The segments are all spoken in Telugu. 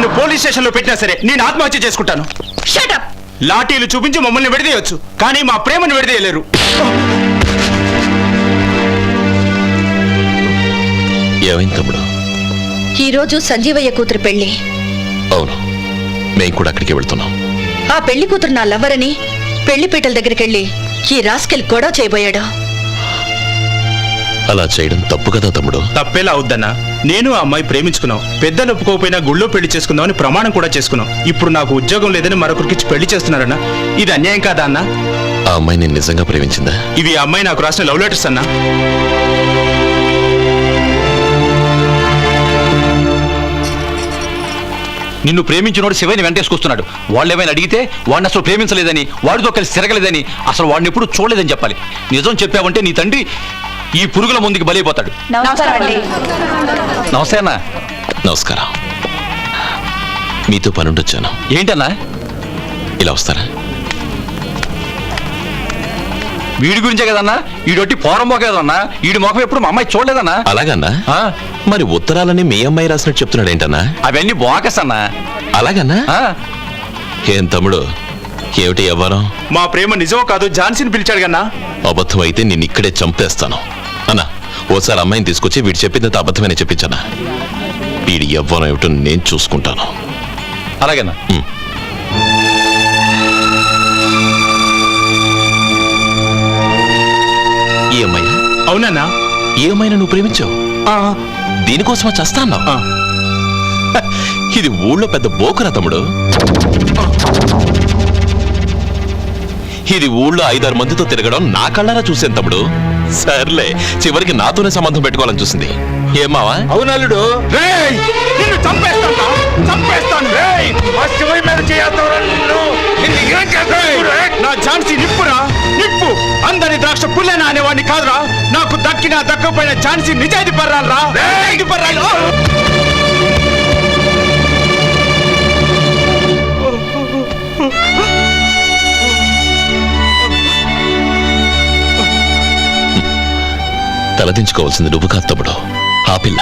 నన్ను పోలీస్ స్టేషన్ లో పెట్టినా సరే నేను ఆత్మహత్య చేసుకుంటాను. Shut up. లాఠీలు చూపించి మమ్మల్ని విడదీయొచ్చు, కానీ మా ప్రేమను విడదీయలేరు. ఏమైంది తమ్ముడు? ఈ రోజు సంజీవయ్య కూతురు పెళ్లి. అవును, మేము కూడా అక్కడికి వెళ్తున్నాం. ఆ పెళ్లి కూతురు నా లవ్వరని పెళ్లి పీటల దగ్గరికి వెళ్ళి ఈ రాస్కెల్ గొడవ చేయబోయాడు. అలా చేయడం తప్పు కదా తమ్ముడు? తప్పేలా అవుద్దన్నా. నేను ఆ అమ్మాయి ప్రేమించుకున్నాం. పెద్దలు ఒప్పుకోకపోయినా గుళ్ళో పెళ్లి చేసుకుందామని ప్రమాణం కూడా చేసుకున్నాం. ఇప్పుడు నాకు ఉద్యోగం లేదని మరొకరికి పెళ్లి చేస్తున్నారన్నా. ఇది అన్యాయం కాదా అన్నా? ఆ అమ్మాయి నేను నిజంగా ప్రేమించిందా? ఇవి ఆ అమ్మాయి నాకు రాసిన లవ్ లెటర్స్ అన్నా. నిన్ను ప్రేమించినోడు శివని వెంటేసుకొస్తున్నాడు. వాళ్ళు ఏమైనా అడిగితే వాడిని అసలు ప్రేమించలేదని, వాడితో కలిసి తిరగలేదని, అసలు వాడిని ఎప్పుడు చూడలేదని చెప్పాలి. నిజం చెప్పావంటే నీ తండ్రి ఈ పురుగుల ముందుకి బలైపోతాడు. నమస్తే అన్నా. నమస్కారం. మీతో పనుండొచ్చాను. ఏంటన్నా? ఇలా వస్తారా? వీడి గురించే కదన్నా. వీడొట్టి పోరం మొక్క కదన్నా. వీడి మొఖం ఎప్పుడు మా అమ్మాయి చూడలేదన్నా. అలాగన్నా? మరి ఉత్తరాలని మీ అమ్మాయి రాసినట్టు చెప్తున్నాడు ఏంటన్నా? అవన్నీ బోకస్ అన్నా. అలాగన్నా? ఏం తమ్ముడు, ఏమిటి ఎవ్వరం? మా ప్రేమ నిజమో కాదు ఝాన్సీని పిలిచాడు కన్నా. అబద్ధం అయితే నేను ఇక్కడే చంపేస్తాను అన్నా. ఓసారి అమ్మాయిని తీసుకొచ్చి వీడు చెప్పిందంత అబద్ధమని చెప్పించానా? వీడి ఎవ్వరం ఏమిటో నేను చూసుకుంటాను. అలాగేనా? ఈ అమ్మాయి? అవునన్నా. ఏ అమ్మాయిని నువ్వు ప్రేమించావు? దీనికోసమా చస్తా అన్నావు? ఇది ఊళ్ళో పెద్ద బోకురా తమ్ముడు. ఇది ఊళ్ళో 5-6 మందితో తిరగడం నా కళ్ళారా చూసాను తమ్ముడు. సర్లే, చివరికి నాతోనే సంబంధం పెట్టుకోవాలని చూసింది. ఏమావా? అవునల్లుడు. నా ఝాన్సీ నిప్పురా, నిప్పు. అందరి ద్రాక్ష పుల్లెనా అనేవాడిని కాదురా. నాకు దక్కినా దక్కకపోయిన ఝాన్సీ నిజాయితీ పర్రాలరా. తలదించుకోవాల్సింది నువ్వు కాదు తమ్ముడు, ఆ పిల్ల.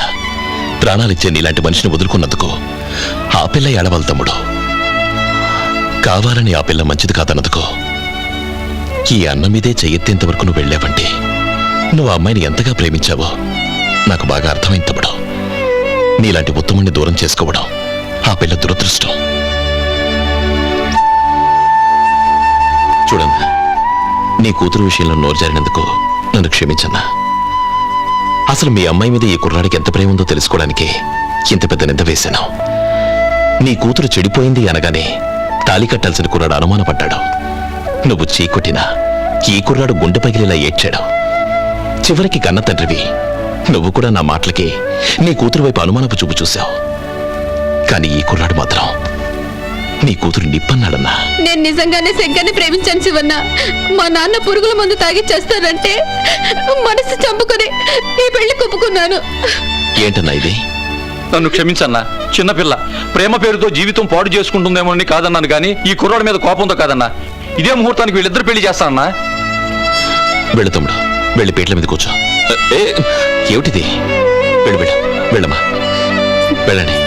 ప్రాణాలిచ్చే నీలాంటి మనిషిని వదులుకున్నందుకు ఆ పిల్ల ఏడవాలి తమ్ముడు. కావాలని ఆ పిల్ల మంచిది కాదన్నందుకు ఈ అన్న మీదే చెయ్యెత్తేంత వరకు నువ్వు వెళ్ళావంటే నువ్వు ఆ అమ్మాయిని ఎంతగా ప్రేమించావో నాకు బాగా అర్థమైంది తమ్ముడు. నీలాంటి ఉత్తముణ్ణి దూరం చేసుకోవడం ఆ పిల్ల దురదృష్టం. చూడన్నా, నీ కూతురు విషయంలో నోరు జారినందుకు నన్ను క్షమించన్నా. అసలు మీ అమ్మాయి మీద ఈ కుర్రాడికి ఎంత ప్రేమ ఉందో తెలుసుకోవడానికి ఇంత పెద్ద నింద వేశాను. నీ కూతురు చెడిపోయింది అనగానే తాళి కట్టాల్సిన కుర్రాడు అనుమానపడ్డాడు. నువ్వు చీకొట్టినా ఈ కుర్రాడు గుండె పగిలేలా ఏడ్చాడు. చివరికి కన్న తండ్రివి నువ్వు కూడా నా మాటలకి నీ కూతురు వైపు అనుమానపు చూపు చూశావు. కానీ ఈ కుర్రాడు మాత్రం నీ కూతురు నిప్పన్నాడన్నా. నేను నిజంగానే శంకర్ని ప్రేమించాను శివన్న. మా నాన్న పురుగుల మందు తాగి చేస్తానంటే మనసు చంపుకొని ఈ పెళ్లి కొప్పుకున్నాను. ఏంటన్నా ఇది? నన్ను క్షమించన్నా. చిన్నపిల్ల ప్రేమ పేరుతో జీవితం పాడు చేసుకుంటుందేమో అని కాదన్నాను, కానీ ఈ కుర్రాడి మీద కోపంతో కాదన్నా. ఇదే ముహూర్తానికి వీళ్ళిద్దరు పెళ్లి చేస్తానన్నా. వెళ్ళు తమ్ముడు, వెళ్ళి పీటల మీద కూర్చో. ఏమిటిది? వెళ్ళు వెళ్ళు, వెళ్ళమ్మా, వెళ్ళండి.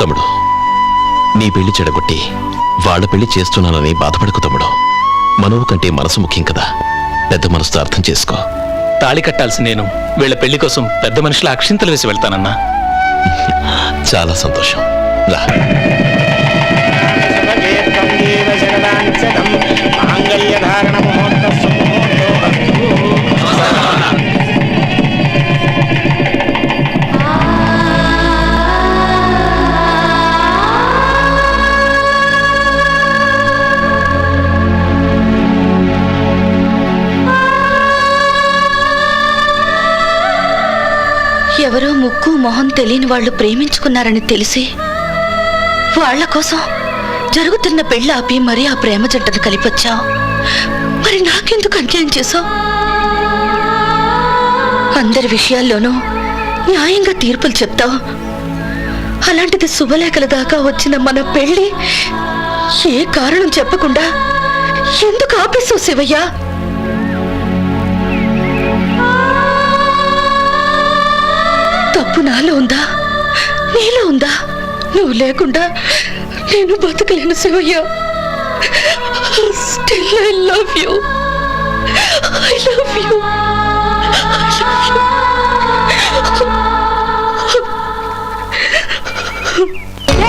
తమ్ముడు, నీ పెళ్లి చెడగొట్టి వాళ్ళ పెళ్లి చేస్తున్నానని బాధపడకు తమ్ముడు. మనవు కంటే మనసు ముఖ్యం కదా. పెద్ద మనసుతో అర్థం చేసుకో. తాళి కట్టాల్సి నేను వీళ్ళ పెళ్లి కోసం పెద్ద మనుషుల అక్షింతలు వేసి వెళ్తానన్నా. చాలా సంతోషం. రా. ఎవరో ముక్కు మొహం తెలియని వాళ్ళు ప్రేమించుకున్నారని తెలిసి వాళ్ల కోసం జరుగుతున్న పెళ్లి ఆపి మరీ ఆ ప్రేమ జంటను కలిపొచ్చావు. మరి నాకెందుకు అన్యాయం చేశావు? అందరి విషయాల్లోనూ న్యాయంగా తీర్పులు చెప్తావు. అలాంటిది శుభలేఖల దాకా వచ్చిన మన పెళ్లి ఏ కారణం చెప్పకుండా ఎందుకు ఆపేశావు శివయ్య? ఉందా? నీలో ఉందా? నువ్వు లేకుండా నేను బతకలేను Shivayya. Still I love you. I love you.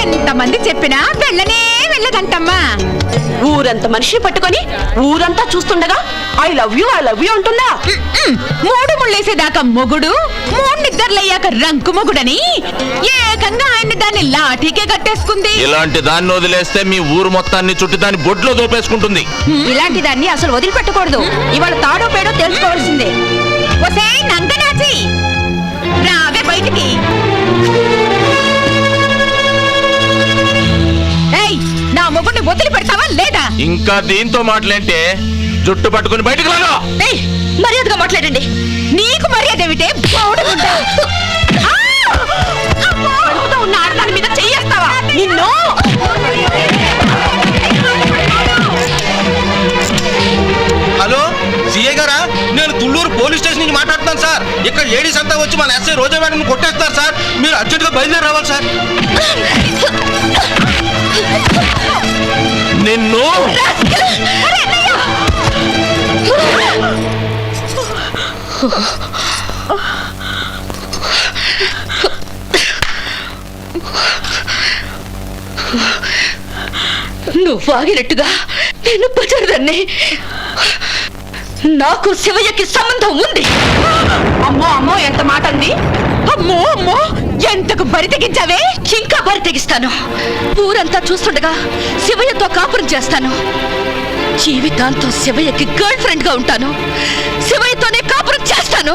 ఎంతమంది చెప్పినా వెళ్ళనే వెళ్ళదంటమ్మా. ఊరంత మనిషి పట్టుకొని ఊరంతా చూస్తుండగా ఐ లవ్ యూ అంటుందా? మూడు ముళ్ళేసేదాకా మొగుడు, మూడు నిద్రలయ్యాక రంకు మొగుడని ఏకంగా ఆయన దాన్ని లాఠీకే కట్టేసుకుంది. ఇలాంటి దాన్ని వదిలేస్తే మీ ఊరు మొత్తాన్ని చుట్టి దాన్ని బొడ్లో దోపేసుకుంటుంది. ఇలాంటి దాన్ని అసలు వదిలిపెట్టకూడదు. ఇవాళ తాడో పేడో తెలుసుకోవాల్సిందే. ఒసే నంగనాచి, రావే బయటికి. ఏయ్, నా మొగుడిని వదిలి పెడతావా లేదా? ఇంకా దీంతో మాటలేంటే జుట్టు పట్టుకుని బయటకు రాగా. ఏయ్, మర్యాదగా మాట్లాడండి. నీకు మర్యాదేమిటే బోడుగుంట? అడుగుతూ ఉన్న ఆడదాని మీద చెయ్యేస్తావా నిన్ను? హలో సిఐ గారా, నేను తుళ్ళూరు పోలీస్ స్టేషన్ నుంచి మాట్లాడుతున్నాను సార్. ఇక్కడ లేడీస్ అంతా వచ్చి మన ఎస్ఐ రోజా మేడం కొట్టేస్తారు సార్. మీరు అర్జెంటుగా బయలుదేరి రావాలి సార్. నిన్ను నువ్వు వాగినట్టుగా నేను బజారుదాన్ని. నాకు శివయ్యకి సంబంధం ఉంది. అమ్మో అమ్మో, ఎంత మాట అంది! అమ్మో అమ్మో, ఎంతకు బరి తెగించావే! ఇంకా బరి తెగిస్తాను. ఊరంతా చూస్తుండగా శివయ్యతో కాపురం చేస్తాను. జీవితాంతం శివయ్యకి గర్ల్ ఫ్రెండ్ గా ఉంటాను. శివయ్యతోనే కాపురం చేస్తాను.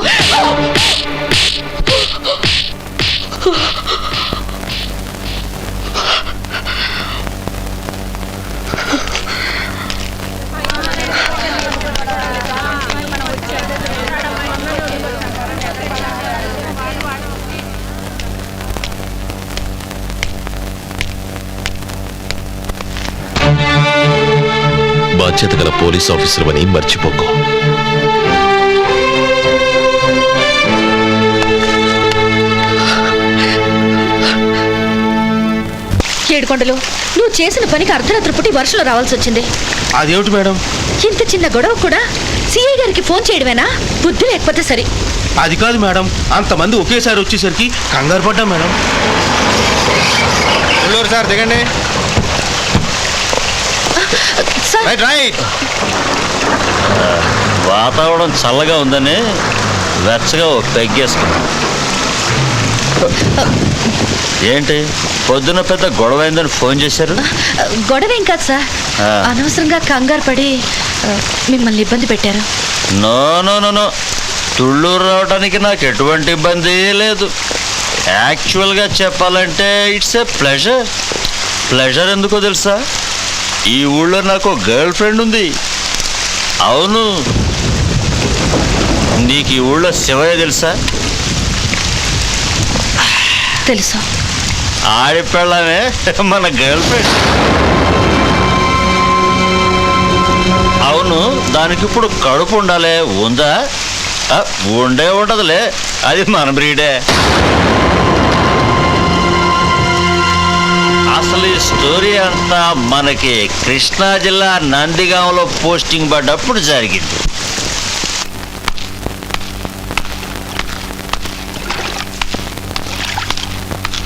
బాధ్యత గల పోలీస్ ఆఫీసర్ అని మర్చిపోకు. ఏడుకొండలు, నువ్వు చేసిన పనికి అర్ధరాత్రి పుట్టి వర్షంలో రావాల్సి వచ్చింది. అదేమిటి మేడం? ఇంత చిన్న గొడవ కూడా సిఐ గారికి ఫోన్ చేయడమేనా? బుద్ధి లేకపోతే సరే. అది కాదు మేడం, అంతమంది ఒకేసారి వచ్చేసరికి కంగారు పడ్డా మేడం. సార్ దిగండి. Sir, right right. వాతావరణం చల్లగా ఉందని వెచ్చగా ఒక పెగ్గేసుకున్నాం. ఏంటి పొద్దున పెద్ద గొడవ అయిందని ఫోన్ చేశారు? గొడవ ఏం కాదు సార్. ఆ. అనవసరంగా కంగారు పడి మిమ్మల్ని ఇబ్బంది పెట్టారు. No no no no, Thullur రావడానికి నాకు ఎటువంటి ఇబ్బంది లేదు. యాక్చువల్గా చెప్పాలంటే ఇట్స్ ఏ ప్లెజర్. ప్లెజర్ ఎందుకో తెలుసా? ఈ ఊళ్ళో నాకు గర్ల్ ఫ్రెండ్ ఉంది. అవును, నీకు ఈ ఊళ్ళో శివయ్య తెలుసా? తెలుసు. ఆడిపెళ్ళమే మన గర్ల్ ఫ్రెండ్. అవును, దానికి ఇప్పుడు కడుపు ఉండాలి, ఉందా? ఉండే ఉంటదిలే, అది మన బ్రీడే. అసలు ఈ స్టోరీ అంతా మనకి కృష్ణా జిల్లా నందిగాంలో పోస్టింగ్ పడ్డప్పుడు జరిగింది.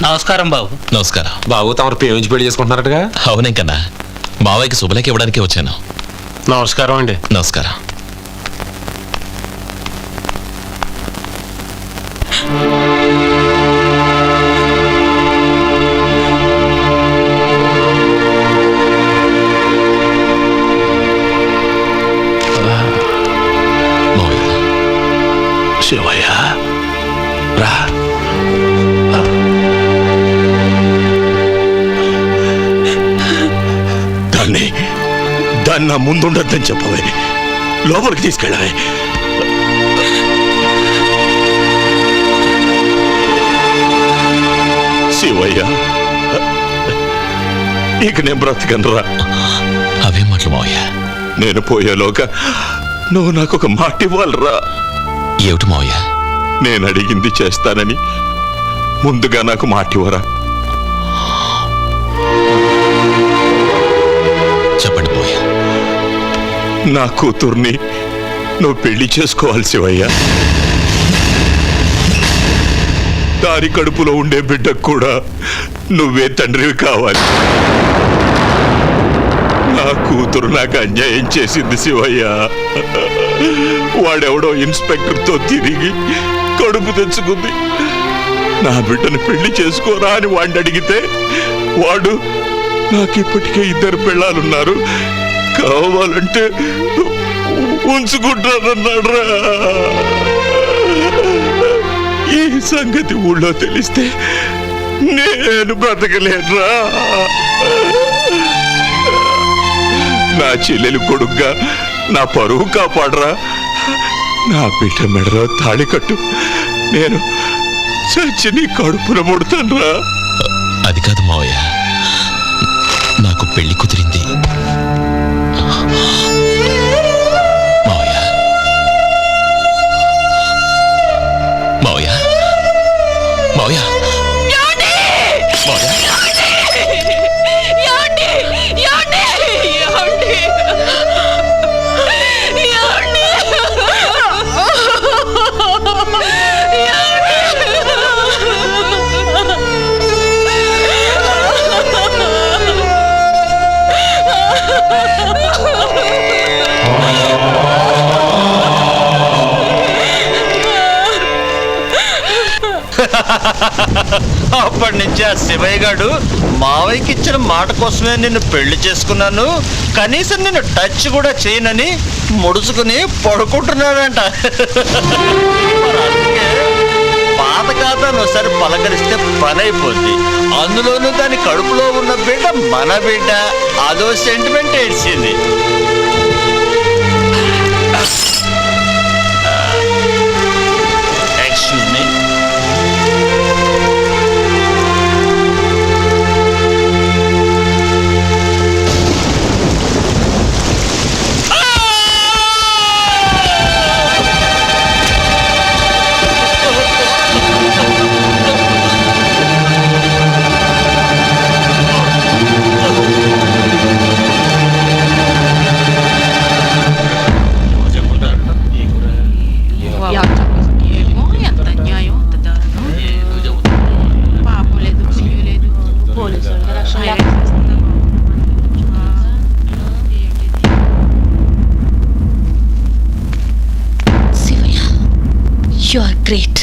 నమస్కారం బాబు. నమస్కారం. బాబు తమరు ప్రేమించి పెళ్లి చేసుకుంటున్నారటగా? అవునే కన్నా, మావయ్యకి శుభలేఖ ఇవ్వడానికి వచ్చాను. నమస్కారం అండి. నమస్కారం. మావయ్య. శివయ్య రా. దాన్ని నా ముందుండొద్దని చెప్పవే, లోపలికి తీసుకెళ్ళవే. శివయ్య, ఇక నేను బ్రతకనురా. అవే మాటలు మావయ్య. నేను పోయేలోగా నువ్వు నాకు ఒక మాట ఇవ్వాలరా. ఏమిటి మావయ్య? నేను అడిగింది చేస్తానని ముందుగా నాకు మాటివరా? చెప్పండి పోయా. నా కూతుర్ని నువ్వు పెళ్లి చేసుకోవాలి శివయ్య. దాని కడుపులో ఉండే బిడ్డకు కూడా నువ్వే తండ్రివి కావాలి. నా కూతురు నాకు అన్యాయం చేసింది శివయ్య. వాడెవడో ఇన్స్పెక్టర్తో తిరిగి కడుపు తెచ్చుకుంది. నా బిడ్డను పెళ్లి చేసుకోరా అని వాడిని అడిగితే వాడు నాకు ఇప్పటికే 2 పిల్లలున్నారు, కావాలంటే ఉంచుకుంటానన్నాడ్రా. ఈ సంగతి ఊళ్ళో తెలిస్తే నేను బ్రతకలేనురా. నా చెల్లెలు కొడుగ్గా నా పరువు కాపాడరా. నా బిడ్డ మెడలో తాళి కట్టు, నేను చచ్చి నీ కడుపున ముడతానురా. అది కాదు మావయ్య, నాకు పెళ్లి కుదిరింది. మావయ్య, మావయ్య, మావయ్య, అప్పటి నుంచి ఆ శివయ్య గాడు మావయ్యకి ఇచ్చిన మాట కోసమే నిన్ను పెళ్లి చేసుకున్నాను, కనీసం నిన్ను టచ్ కూడా చేయనని ముడుచుకుని పడుకుంటున్నాడంట. మరి అందుకే పాత ఖాతాను ఒకసారి పలకరిస్తే పని అయిపోద్ది. అందులోనూ దాని కడుపులో ఉన్న బిడ్డ మన బిడ్డ, అదో సెంటిమెంట్ ఏడ్చింది. Excuse me. Sivayya, you are great.